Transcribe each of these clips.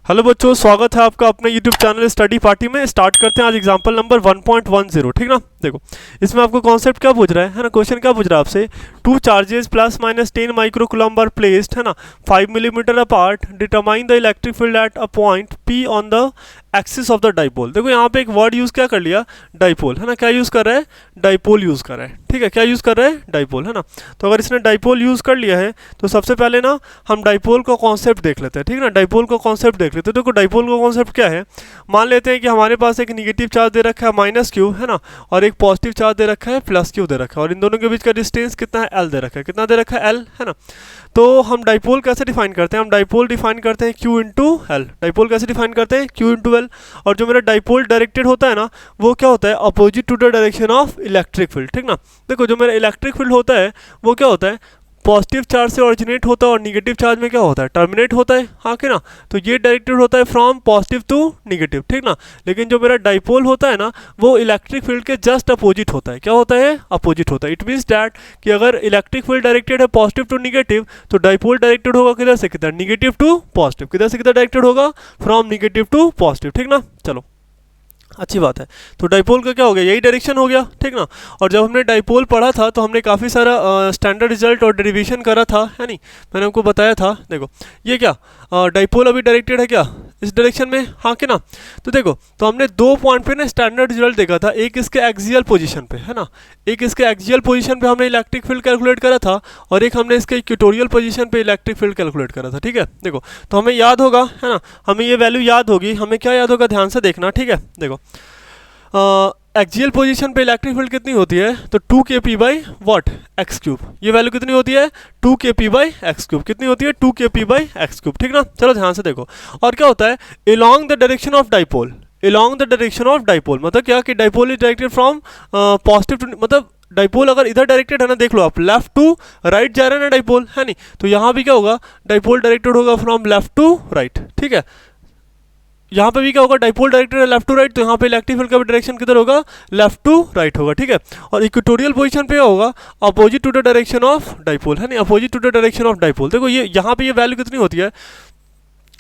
Hello बच्चों, स्वागत है आपका अपने YouTube चैनल स्टडी पार्टी में। स्टार्ट करते हैं आज एग्जांपल नंबर 1.10। ठीक ना, देखो इसमें आपको कॉन्सेप्ट क्या पूछ रहा है ना, क्वेश्चन क्या पूछ रहा है आपसे। Two charges plus minus 10 microcoulomb are placed, है ना, 5 millimeter apart. Determine the electric field at a point P on the axis of the dipole. देखो यहाँ पे एक वर्ड यूज क्या कर लिया, डाइपोल, है ना। क्या यूज कर रहा है, डाइपोल यूज कर रहा है। ठीक है, क्या यूज कर रहा है, डाइपोल, है ना। तो अगर इसने डाइपोल यूज कर लिया है तो सबसे पहले ना हम डाइपोल का कॉन्सेप्ट देख लेते हैं। ठीक है ना, डाइपोल का कॉन्सेप्ट देख लेते हैं। देखो डाइपोल का कॉन्सेप्ट क्या है, मान लेते हैं कि हमारे पास एक निगेटिव चार्ज दे रखा है -q, है ना, और एक पॉजिटिव चार्ज दे रखा है +q दे रखा है, और इन दोनों के बीच का डिस्टेंस कितना है, l दे रखा है। कितना दे रखा है, l, है ना। तो हम डाइपोल कैसे डिफाइन करते हैं, हम डाइपोल डिफाइन करते हैं q इंटू एल। डाइपोल कैसे डिफाइन करते हैं, q इंटू एल। और जो मेरा डाइपोल डायरेक्टेड होता है ना, वो क्या होता है, opposite to the direction of electric field. ठीक ना, देखो जो मेरा इलेक्ट्रिक फील्ड होता है वो क्या होता है, पॉजिटिव चार्ज से ओरिजिनेट होता है और निगेटिव चार्ज में क्या होता है, टर्मिनेट होता है। हाँ कि ना, तो ये डायरेक्टेड होता है फ्रॉम पॉजिटिव टू निगेटिव। ठीक ना, लेकिन जो मेरा डाइपोल होता है ना, वो इलेक्ट्रिक फील्ड के जस्ट अपोजिट होता है। क्या होता है, अपोजिट होता है। इट मीन्स डैट कि अगर इलेक्ट्रिक फील्ड डायरेक्टेड है पॉजिटिव टू निगेटिव, तो डाइपोल डायरेक्टेड होगा किधर से किधर, निगेटिव टू पॉजिटिव। किधर से किधर डायरेक्टेड होगा, फ्रॉम निगेटिव टू पॉजिटिव। ठीक ना, चलो अच्छी बात है। तो डाइपोल का क्या हो गया, यही डायरेक्शन हो गया। ठीक ना, और जब हमने डाइपोल पढ़ा था तो हमने काफ़ी सारा स्टैंडर्ड रिजल्ट और डेरिवेशन करा था, है नहीं, मैंने आपको बताया था। देखो ये क्या, डाइपोल अभी डायरेक्टेड है क्या, इस डायरेक्शन में, हाँ कि ना। तो देखो, तो हमने दो पॉइंट पे ना स्टैंडर्ड रिजल्ट देखा था, एक इसके एक्सियल पोजीशन पे, है ना, एक इसके एक्सियल पोजीशन पे हमने इलेक्ट्रिक फील्ड कैलकुलेट करा था, और एक हमने इसके इक्वेटोरियल पोजीशन पे इलेक्ट्रिक फील्ड कैलकुलेट करा था। ठीक है, देखो तो हमें याद होगा, है ना, हमें ये वैल्यू याद होगी। हमें क्या याद होगा, ध्यान से देखना। ठीक है, देखो एक्सियल पोजीशन पे इलेक्ट्रिक फील्ड कितनी होती है, तो 2 kp by what, x cube. ये वैल्यू कितनी होती है, 2 kp बाई एक्स क्यूब। कितनी होती है, 2 kp बाई एक्स क्यूब। ठीक ना, चलो ध्यान से देखो। और क्या होता है, along the direction of dipole, along the direction of dipole, मतलब क्या कि dipole is directed from positive to, मतलब डाइपोल अगर इधर डायरेक्टेड है ना, देख लो आप, लेफ्ट टू राइट जा रहा है ना डाइपोल, है नहीं, तो यहाँ भी क्या होगा, डाइपोल डायरेक्टेड होगा फ्रॉम लेफ्ट टू राइट। ठीक है, यहाँ पे भी क्या होगा, डाइपोल डायरेक्टेड है लेफ्ट टू राइट, तो यहाँ पे इलेक्ट्रिक फील्ड का भी डायरेक्शन किधर होगा, लेफ्ट टू राइट होगा। ठीक है, और इक्वेटोरियल पोजीशन पे होगा opposite to the direction of dipole, है नहीं, opposite to the direction of dipole. देखो ये यहाँ पे ये वैल्यू कितनी होती है,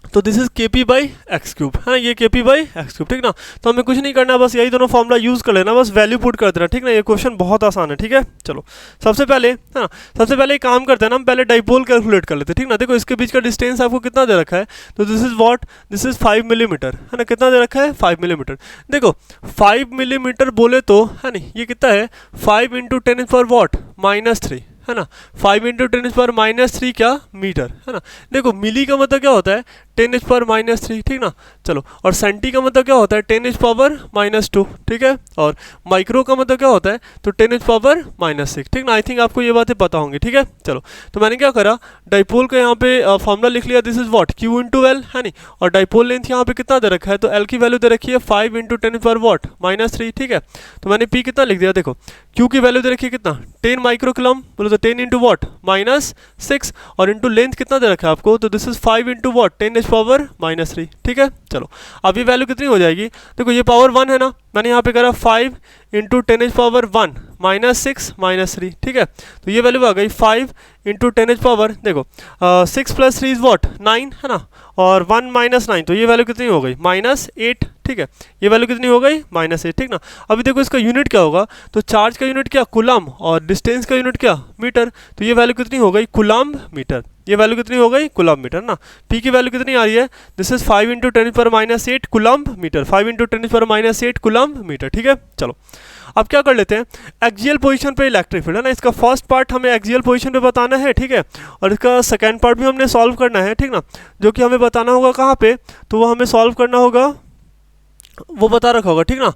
तो this is kp by x cube, है ना, ये kp बाई एक्स क्यूब। ठीक ना, तो हमें कुछ नहीं करना, बस यही दोनों फॉर्मूला यूज कर लेना, बस वैल्यू पुट कर देना। ठीक ना, ये क्वेश्चन बहुत आसान है। ठीक है, चलो सबसे पहले, है ना, सबसे पहले एक काम करते हैं ना, हम पहले डाइपोल कैलकुलेट कर लेते हैं। ठीक ना, देखो इसके बीच का डिस्टेंस आपको कितना दे रखा है, तो this is what, this is 5 millimetre, है ना। कितना दे रखा है, 5 मिलीमीटर। देखो 5 मिलीमीटर बोले तो, है नहीं, ये कितना है, 5 इंटू 10 पर वॉट, -3, है ना, 5 इंटू 10 पर -3 क्या, मीटर, है ना। देखो मिली का मतलब क्या होता है, 10 पर -3। ठीक ना, चलो, और सेंटी का मतलब क्या होता है, 10 पावर -2। ठीक है, और माइक्रो का मतलब क्या होता है, तो 10 पावर -6। ठीक ना, आई थिंक आपको ये बातें पता होंगी। ठीक है, चलो, तो मैंने क्या करा, डाइपोल का यहाँ पे फॉर्मूला लिख लिया, this is what, q into L, है नहीं, और डाइपोल लेंथ यहाँ पे कितना दे रखा है, तो l की वैल्यू दे रखी है 5 इंटू 10 पर वॉट, -3। ठीक है, तो मैंने p कितना लिख दिया, देखो q की वैल्यू दे रखी है कितना, 10 माइक्रोकूलम्ब, बोलो तो 10 इंटू वॉट, -6, और इंटू लेंथ कितना दे रखा है आपको, तो this is 5 into what, 10 power -3। ठीक है, चलो अब ये वैल्यू कितनी हो जाएगी, देखो ये पावर 1 है ना, मैंने यहाँ पे करा 5 इंटू 10 पावर 1 -6 -3। ठीक है, तो ये वैल्यू आ गई 5 इंटू 10 पावर, देखो 6 प्लस 3 इज वॉट, 9, है ना, और 1 -9, तो ये वैल्यू कितनी हो गई, -8। ठीक है, ये वैल्यू कितनी हो गई, -8। ठीक ना, अभी देखो इसका यूनिट क्या होगा, तो चार्ज का यूनिट क्या, कूलम्ब, और डिस्टेंस का यूनिट क्या, मीटर, तो ये वैल्यू कितनी हो गई, कूलम्ब मीटर। ये वैल्यू कितनी हो गई, कूलम्ब मीटर ना। p की वैल्यू कितनी आ रही है, दिस इज 5 इंटू 10 पर -8 कूलम्ब मीटर, 5 इंटू 10 पर -8 कूलम्ब मीटर। ठीक है, चलो अब क्या कर लेते हैं, एक्सियल पोजीशन पे इलेक्ट्रिक फील्ड, है ना, इसका फर्स्ट पार्ट हमें एक्सियल पोजीशन पे बताना है। ठीक है, और इसका सेकेंड पार्ट भी हमने सॉल्व करना है। ठीक ना, जो कि हमें बताना होगा कहाँ पे, तो वो हमें सॉल्व करना होगा, वो बता रखा होगा। ठीक ना,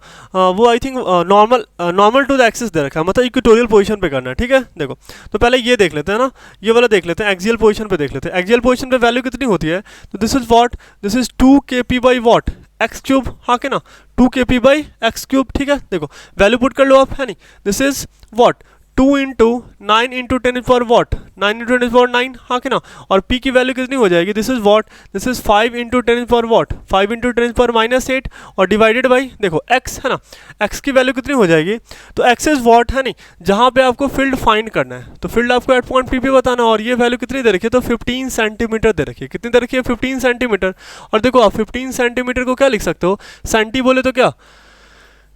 वो I think normal to the axis दे रखा है, मतलब इक्वेटोरियल पोजीशन पे करना है। ठीक है, देखो तो पहले ये देख लेते हैं ना, ये वाला देख लेते हैं, एक्सियल पोजीशन पे देख लेते हैं। एक्सियल पोजीशन पे वैल्यू कितनी होती है, तो this is what, this is 2 kp by what, x cube, हाँ के ना, 2 kp बाई एक्स क्यूब। ठीक है, देखो वैल्यू पुट कर लो आप, है नहीं, this is what, 2 into 9 into 10 power what, 9 into 10 power 9, हाँ कि ना। और p की वैल्यू कितनी हो जाएगी, this is what, this is 5 into 10 power what, 5 into 10 power -8 और डिवाइडेड बाई देखो x है ना, x की वैल्यू कितनी हो जाएगी, तो x इज वॉट है नहीं, जहाँ पे आपको फील्ड फाइंड करना है, तो फील्ड आपको एट पॉइंट p पे बताना, और ये वैल्यू कितनी दे रखी है, तो 15 सेंटीमीटर दे रखी है, कितनी दे रखी है, 15 सेंटीमीटर। और देखो आप 15 सेंटीमीटर को क्या लिख सकते हो, सेंटी बोले तो क्या,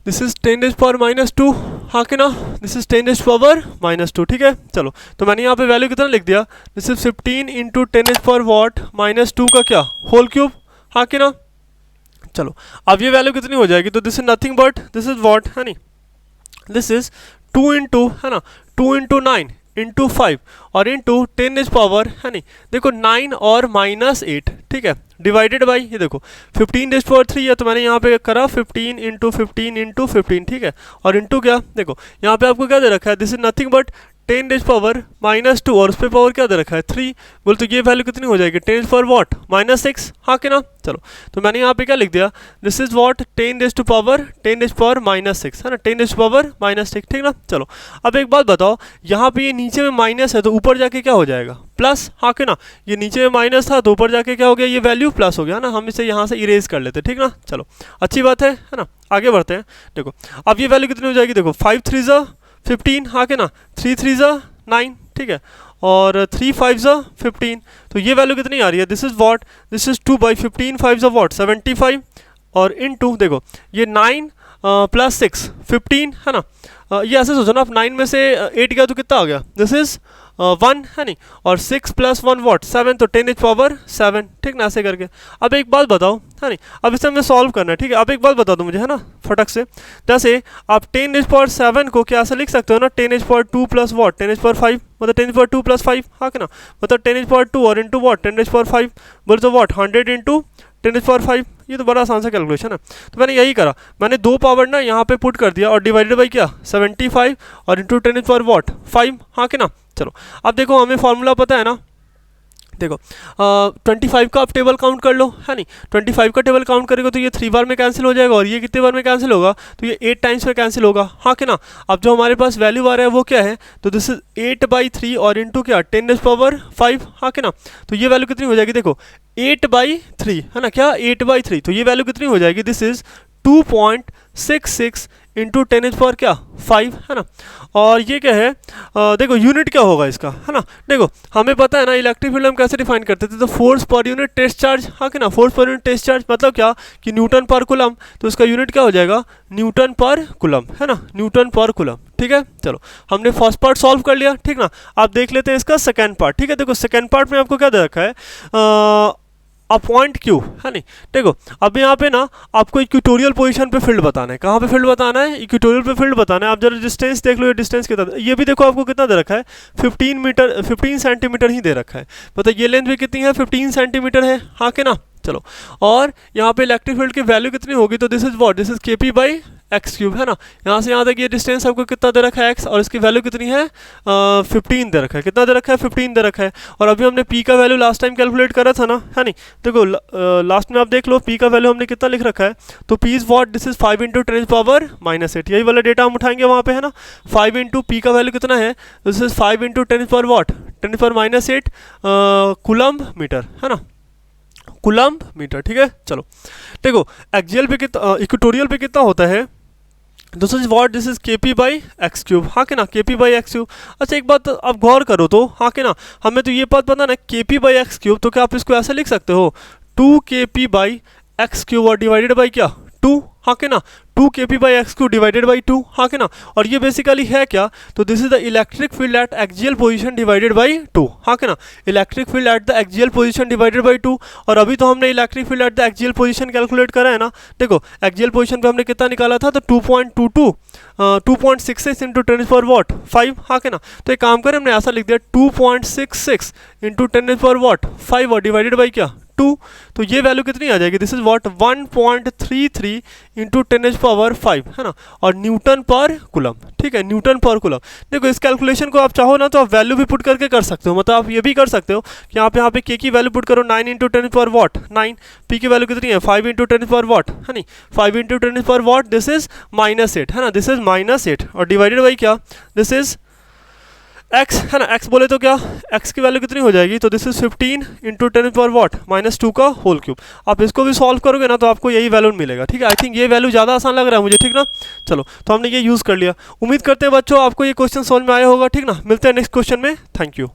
दिस इज 10 पावर -2, हाँ कि ना, दिस इज 10 पावर -2, ठीक है। चलो तो मैंने यहाँ पे वैल्यू कितना लिख दिया, this is 15 into 10 power what -2 का क्या होल क्यूब, हाँ कि ना। चलो अब ये वैल्यू कितनी हो जाएगी, तो this is nothing but this is what है नी, दिस इज 2 इंटू है ना, 2 इंटू 9 इंटू 5 और इंटू 10 पावर है नहीं, देखो 9 और -8, ठीक है, डिवाइडेड बाई ये देखो 15 पावर 3 है, तो मैंने यहाँ पे करा 15 इंटू 15 इंटू 15, ठीक है, और इंटू क्या, देखो यहाँ पे आपको क्या दे रखा है, this is nothing but 10 power -2 और उस पर पावर क्या दे रखा है 3, बोल तो ये वैल्यू कितनी हो जाएगी, 10 पावर वॉट -6, हाँ कि ना। चलो तो मैंने यहाँ पे क्या लिख दिया, दिस इज वॉट 10 पावर -6 है ना, 10 पावर -6, ठीक ना। चलो अब एक बात बताओ, यहाँ पे ये नीचे में माइनस है तो ऊपर जाके क्या हो जाएगा, प्लस, हाँ कि ना, ये नीचे में माइनस था तो ऊपर जाके क्या हो गया, ये वैल्यू प्लस हो गया ना, हम इसे यहाँ से इरेज कर लेते, ठीक ना। चलो अच्छी बात है ना, आगे बढ़ते हैं। देखो अब ये वैल्यू कितनी हो जाएगी, देखो 5 3 ज़ा 15, हाँ कि ना, 3 3 ज़ा 9, ठीक है, और 3 5 ज़ा 15, तो ये वैल्यू कितनी आ रही है, this is what, this is 2 by 15 5 ज़ा वॉट 75 और इनटू देखो ये 9 प्लस 6 15 है ना, ये ऐसे सोचो ना, आप 9 में से 8 गया तो कितना आ गया, दिस इज 1 है नहीं, और 6 प्लस 1 वॉट 7, तो 10 पावर 7, ठीक ना, ऐसे करके। अब एक बात बताओ है नहीं, अब इसे हमें सॉल्व करना है, ठीक है। अब एक बात बता दो मुझे है ना फटक से, जैसे आप 10 पावर 7 को क्या ऐसे लिख सकते हो ना, 10 पावर 2 प्लस वॉट 10 पावर 5, मतलब 10 पावर 2 प्लस 5, हाँ कि ना, मतलब 10 पावर 2 और इंटू वॉट 10 पावर 5, बोले तो वॉट 100 इंटू 10 पावर 5, ये तो बड़ा आसान सा कैलकुलेशन है। तो मैंने यही करा, मैंने दो पावर ना यहाँ पे पुट कर दिया और डिवाइडेड बाई क्या 75 और इंटू 10 पावर वॉट 5, हाँ कि ना। चलो अब देखो हमें फॉर्मूला पता है ना, देखो 25 का आप टेबल काउंट कर लो है नहीं, 25 का टेबल काउंट करेगा तो ये 3 बार में कैंसिल हो जाएगा और ये कितने बार में कैंसिल होगा, तो ये 8 टाइम्स में कैंसिल होगा, हाँ कि ना। अब जो हमारे पास वैल्यू आ रहा है वो क्या है, तो दिस इज 8/3 और इंटू क्या 10 पावर 5, हाँ कि ना। तो ये वैल्यू कितनी हो जाएगी, देखो 8/3 है ना, क्या 8/3, तो ये वैल्यू कितनी हो जाएगी, दिस इज 2.66 इंटू 10 पावर क्या 5 है ना। और ये क्या है, देखो यूनिट क्या होगा इसका है ना, देखो हमें पता है ना इलेक्ट्रिक फील्ड हम कैसे डिफाइन करते थे, तो force per unit test charge, हाँ कि ना, force per unit test charge मतलब क्या कि न्यूटन पर कुलम, तो इसका यूनिट क्या हो जाएगा न्यूटन पर कुलम है ना, न्यूटन पर कुलम, ठीक है। चलो हमने फर्स्ट पार्ट सॉल्व कर लिया, ठीक ना। आप देख लेते हैं इसका सेकेंड पार्ट, ठीक है। देखो सेकेंड पार्ट में आपको क्या दे रखा है, अपॉइंट क्यू है नहीं, देखो अब यहाँ पे ना आपको इक्वेटोरियल पोजीशन पे फील्ड बताना है, कहाँ पे फील्ड बताना है, इक्वेटोरियल पे फील्ड बताना है। आप जरा डिस्टेंस देख लो, ये डिस्टेंस कितना, ये भी देखो आपको कितना दे रखा है 15 सेंटीमीटर ही दे रखा है, मतलब ये लेंथ भी कितनी है 15 सेंटीमीटर है, हाँ कि ना। चलो और यहाँ पे इलेक्ट्रिक फील्ड की वैल्यू कितनी होगी, तो this is what, this is KP by x cube है ना। यहाँ से यहाँ तक ये डिस्टेंस आपको कितना दे रखा है x, और इसकी वैल्यू कितनी है 15 दे रखा है, कितना दे रखा है 15 दे रखा है। और अभी हमने p का वैल्यू लास्ट टाइम कैलकुलेट करा था ना, है नहीं, देखो लास्ट में आप देख लो p का वैल्यू हमने कितना लिख रखा है, तो p is what, this is 5 into 10 power -8, यही वाला डेटा हम उठाएंगे वहाँ पे है ना। 5 इंटू p का वैल्यू कितना है, this is 5 into 10 power what 10 power -8 coulomb metre है ना, कूलम्ब मीटर, ठीक है। चलो देखो एक्सियल पे कितना, इक्वेटोरियल पे कितना होता है, this is what, this is KP by x cube, हाँ कि ना, KP बाई एक्स क्यूब। अच्छा एक बात आप गौर करो तो, हाँ कि ना, हमें तो ये बात पता ना KP बाई एक्स क्यूब, तो क्या आप इसको ऐसे लिख सकते हो 2KP बाई एक्स क्यूब और डिवाइडेड बाई क्या 2, हाँ कि ना, 2KP by x cube divided by 2, हाँ कि ना। और ये बेसिकली है क्या, तो this is the electric field eight axial position divided by 2, हाँ कि ना, electric field at the axial position divided by 2। और अभी तो हमने electric field at the axial position calculate करा है ना, देखो एक्सियल पोजीशन पे हमने कितना निकाला था, तो 2.66 इंटू 10 पावर वॉट 5, हाँ कि ना। तो एक काम करें, हमने ऐसा लिख दिया 2.66 इंटू 10 पावर वॉट 5 और डिवाइडेड बाई क्या 2, तो ये वैल्यू कितनी आ जाएगी, this is what 1.33 into 10 power 5 है ना, और न्यूटन पर कुलम, ठीक है, न्यूटन पर कुलम। देखो इस कैलकुलेशन को आप चाहो ना तो आप वैल्यू भी पुट करके कर सकते हो, मतलब आप ये भी कर सकते हो कि यहाँ पे k की वैल्यू पुट करो 9 इंटू 10 पावर वॉट 9, p की वैल्यू कितनी है 5 इंटू 10 पावर वॉट है नहीं, 5 into 10 power what, this is -8 है ना, दिस इज -8 और डिवाइडेड बाई क्या, दिस इज x है ना, x बोले तो क्या, x की वैल्यू कितनी हो जाएगी, तो this is 15 into 10 power what -2 का होल क्यूब। आप इसको भी सॉल्व करोगे ना तो आपको यही वैल्यू मिलेगा, ठीक है। आई थिंक ये वैल्यू ज़्यादा आसान लग रहा है मुझे, ठीक ना। चलो तो हमने ये यूज़ कर लिया। उम्मीद करते हैं बच्चों आपको ये क्वेश्चन समझ में आया होगा, ठीक ना। मिलते हैं नेक्स्ट क्वेश्चन में, थैंक यू।